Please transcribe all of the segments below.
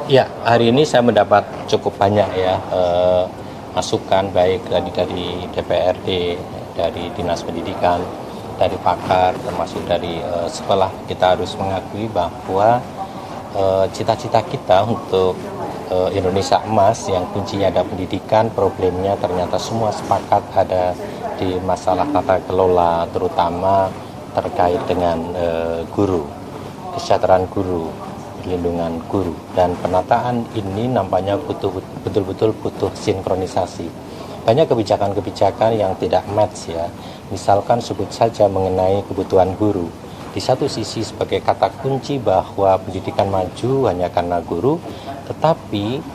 Ya, hari ini saya mendapat cukup banyak ya masukan baik dari DPRD, dari Dinas Pendidikan, dari pakar, termasuk dari sekolah. Kita harus mengakui bahwa cita-cita kita untuk Indonesia emas yang kuncinya ada pendidikan, problemnya ternyata semua sepakat ada di masalah tata kelola, terutama terkait dengan guru, kesejahteraan guru, perlindungan guru, dan penataan ini nampaknya betul-betul butuh sinkronisasi. Banyak kebijakan-kebijakan yang tidak match ya. Misalkan sebut saja mengenai kebutuhan guru. Di satu sisi sebagai kata kunci bahwa pendidikan maju hanya karena guru, tetapi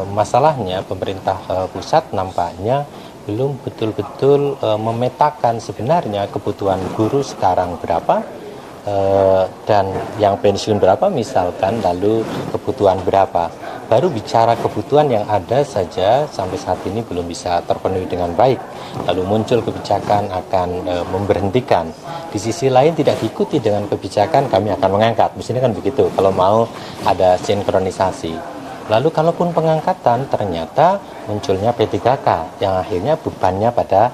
masalahnya pemerintah pusat nampaknya belum betul-betul memetakan sebenarnya kebutuhan guru sekarang berapa, dan yang pensiun berapa misalkan, lalu kebutuhan berapa. Baru bicara kebutuhan yang ada saja sampai saat ini belum bisa terpenuhi dengan baik. Lalu muncul kebijakan akan memberhentikan. Di sisi lain tidak diikuti dengan kebijakan kami akan mengangkat. Mestinya kan begitu kalau mau ada sinkronisasi. Lalu kalaupun pengangkatan ternyata munculnya P3K yang akhirnya bebannya pada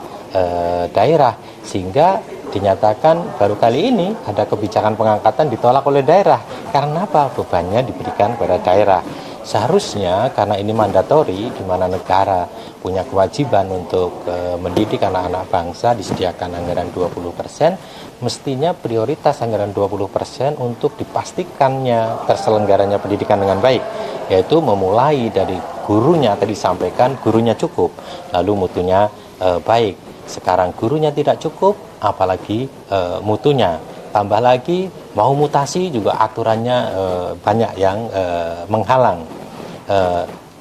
daerah, sehingga dinyatakan baru kali ini ada kebijakan pengangkatan ditolak oleh daerah. Karena apa? Bebannya diberikan pada daerah. Seharusnya karena ini mandatori, di mana negara punya kewajiban untuk mendidik anak-anak bangsa, disediakan anggaran 20%, mestinya prioritas anggaran 20% untuk dipastikannya terselenggaranya pendidikan dengan baik, yaitu memulai dari gurunya, tadi disampaikan gurunya cukup, lalu mutunya baik. Sekarang gurunya tidak cukup, apalagi mutunya. Tambah lagi mau mutasi juga aturannya banyak yang menghalang.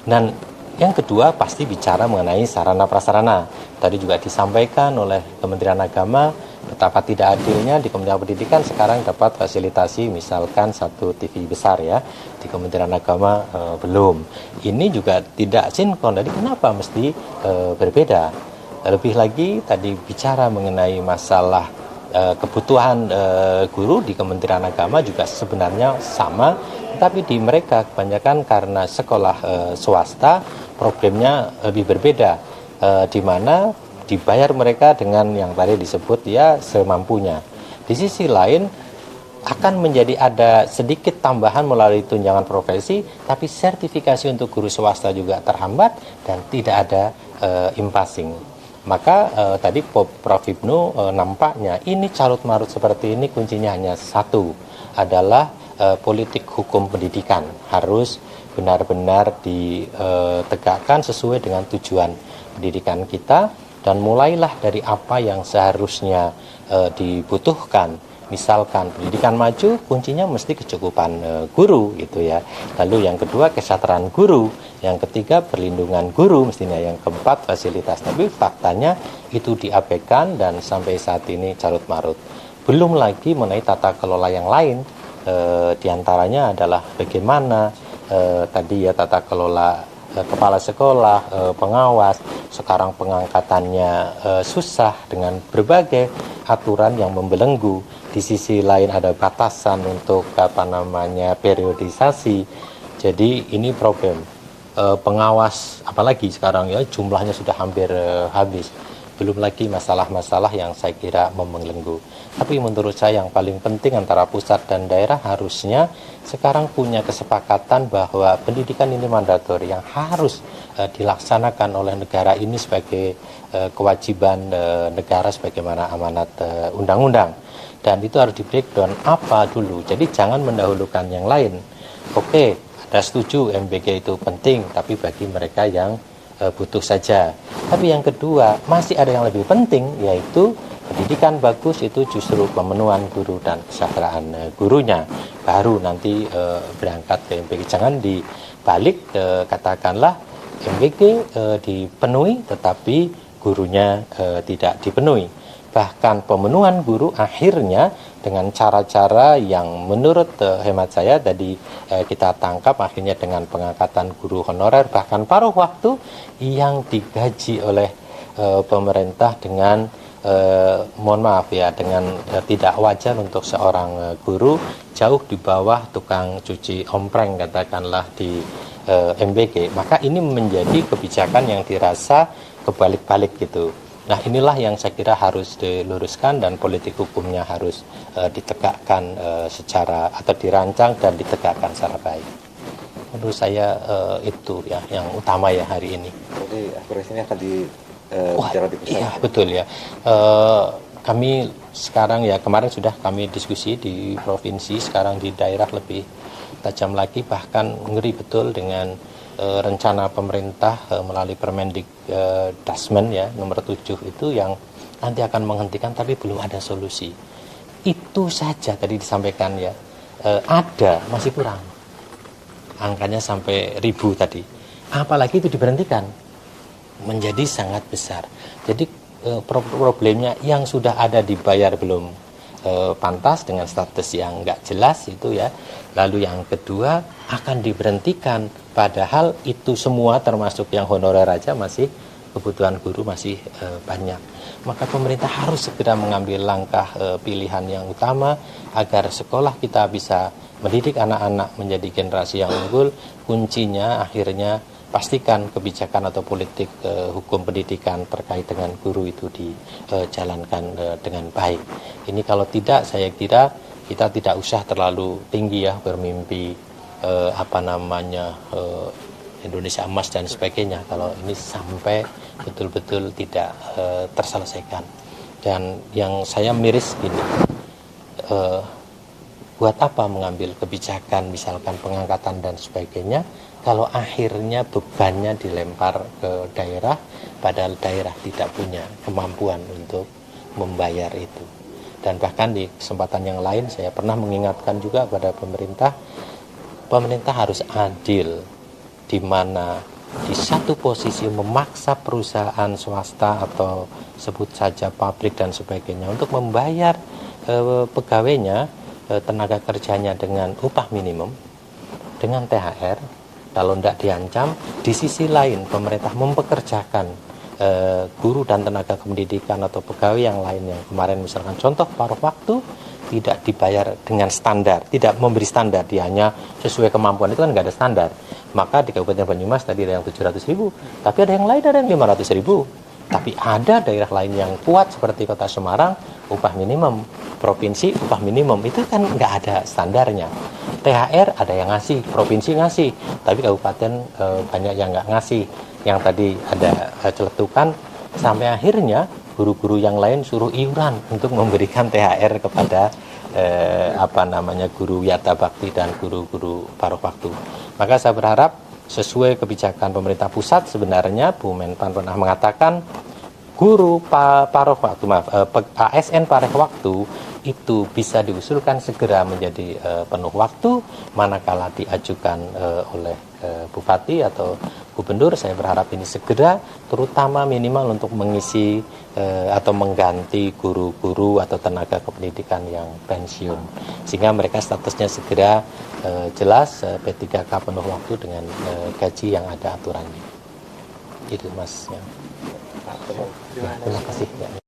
Dan yang kedua pasti bicara mengenai sarana prasarana. Tadi juga disampaikan oleh Kementerian Agama betapa tidak adilnya di Kementerian Pendidikan sekarang dapat fasilitasi misalkan satu TV besar ya, di Kementerian Agama belum. Ini juga tidak sinkron. Jadi kenapa mesti berbeda? Lebih lagi tadi bicara mengenai masalah kebutuhan guru di Kementerian Agama juga sebenarnya sama, tetapi di mereka kebanyakan karena sekolah swasta problemnya lebih berbeda, di mana dibayar mereka dengan yang tadi disebut ya semampunya. Di sisi lain akan menjadi ada sedikit tambahan melalui tunjangan profesi, tapi sertifikasi untuk guru swasta juga terhambat dan tidak ada impasing. Maka tadi Prof. Ibnu nampaknya ini carut marut seperti ini kuncinya hanya satu, adalah politik hukum pendidikan harus benar-benar ditegakkan sesuai dengan tujuan pendidikan kita, dan mulailah dari apa yang seharusnya dibutuhkan. Misalkan pendidikan maju kuncinya mesti kecukupan guru gitu ya. Lalu yang kedua kesejahteraan guru, yang ketiga perlindungan guru, mestinya yang keempat fasilitas. Tapi faktanya itu diabaikan dan sampai saat ini carut marut. Belum lagi mengenai tata kelola yang lain, diantaranya adalah bagaimana tadi ya tata kelola kepala sekolah, pengawas. Sekarang pengangkatannya susah dengan berbagai aturan yang membelenggu. Di sisi lain ada batasan untuk periodisasi. Jadi ini problem. Pengawas apalagi sekarang ya jumlahnya sudah hampir habis. Belum lagi masalah-masalah yang saya kira membelenggu. Tapi menurut saya yang paling penting antara pusat dan daerah harusnya sekarang punya kesepakatan bahwa pendidikan ini mandatori yang harus dilaksanakan oleh negara ini sebagai kewajiban negara sebagaimana amanat undang-undang. Dan itu harus di-breakdown apa dulu. Jadi jangan mendahulukan yang lain. Oke, ada setuju MBG itu penting, tapi bagi mereka yang butuh saja. Tapi yang kedua, masih ada yang lebih penting, yaitu pendidikan bagus itu justru pemenuhan guru dan kesejahteraan gurunya. Baru nanti berangkat ke MBG. Jangan dibalik, katakanlah MBG dipenuhi, tetapi gurunya tidak dipenuhi. Bahkan pemenuhan guru akhirnya dengan cara-cara yang menurut hemat saya tadi kita tangkap akhirnya dengan pengangkatan guru honorer, bahkan paruh waktu yang digaji oleh pemerintah dengan mohon maaf ya, dengan tidak wajar untuk seorang guru jauh di bawah tukang cuci ompreng katakanlah di MBG, maka ini menjadi kebijakan yang dirasa kebalik-balik gitu. Nah, inilah yang saya kira harus diluruskan dan politik hukumnya harus ditegakkan secara atau dirancang dan ditegakkan secara baik. Menurut saya itu ya yang utama ya hari ini. Jadi aspirasinya akan bicara di pusat. Iya betul ya. Kami sekarang ya kemarin sudah kami diskusi di provinsi, sekarang di daerah lebih tajam lagi, bahkan ngeri betul dengan rencana pemerintah melalui Permendik Dasmen ya nomor 7 itu yang nanti akan menghentikan tapi belum ada solusi. Itu saja tadi disampaikan ya, ada masih kurang. Angkanya sampai 1000 tadi. Apalagi itu diberhentikan menjadi sangat besar. Jadi problemnya yang sudah ada dibayar belum pantas dengan status yang nggak jelas itu ya. Lalu yang kedua akan diberhentikan padahal itu semua termasuk yang honorer aja masih kebutuhan guru masih banyak. Maka pemerintah harus segera mengambil langkah pilihan yang utama agar sekolah kita bisa mendidik anak-anak menjadi generasi yang unggul. Kuncinya akhirnya pastikan kebijakan atau politik hukum pendidikan terkait dengan guru itu dijalankan dengan baik. Ini kalau tidak saya kira kita tidak usah terlalu tinggi ya bermimpi Indonesia emas dan sebagainya kalau ini sampai betul-betul tidak terselesaikan. Dan yang saya miris gini, buat apa mengambil kebijakan misalkan pengangkatan dan sebagainya kalau akhirnya bebannya dilempar ke daerah padahal daerah tidak punya kemampuan untuk membayar itu. Dan bahkan di kesempatan yang lain saya pernah mengingatkan juga pada pemerintah harus adil, di mana di satu posisi memaksa perusahaan swasta atau sebut saja pabrik dan sebagainya untuk membayar pegawainya, tenaga kerjanya dengan upah minimum, dengan THR, kalau tidak diancam. Di sisi lain pemerintah mempekerjakan guru dan tenaga pendidikan atau pegawai yang lain yang kemarin misalkan contoh paruh waktu tidak dibayar dengan standar, tidak memberi standar, dia hanya sesuai kemampuan, itu kan nggak ada standar. Maka di Kabupaten Banyumas tadi ada yang 700.000, tapi ada yang lain ada yang 500.000. Tapi ada daerah lain yang kuat seperti Kota Semarang, upah minimum, provinsi upah minimum, itu kan nggak ada standarnya. THR ada yang ngasih, provinsi ngasih, tapi kabupaten banyak yang nggak ngasih. Yang tadi ada celetukan, sampai akhirnya guru-guru yang lain suruh iuran untuk memberikan THR kepada guru Yata Bakti dan guru-guru paruh waktu. Maka saya berharap sesuai kebijakan pemerintah pusat, sebenarnya Bu Menpan pernah mengatakan guru paruh waktu, ASN paruh waktu itu bisa diusulkan segera menjadi penuh waktu manakala diajukan oleh bupati atau gubernur. Saya berharap ini segera, terutama minimal untuk mengisi atau mengganti guru-guru atau tenaga kependidikan yang pensiun, sehingga mereka statusnya segera jelas P3K penuh waktu dengan gaji yang ada aturannya. Itu Mas. Ya. Terima kasih. Ya.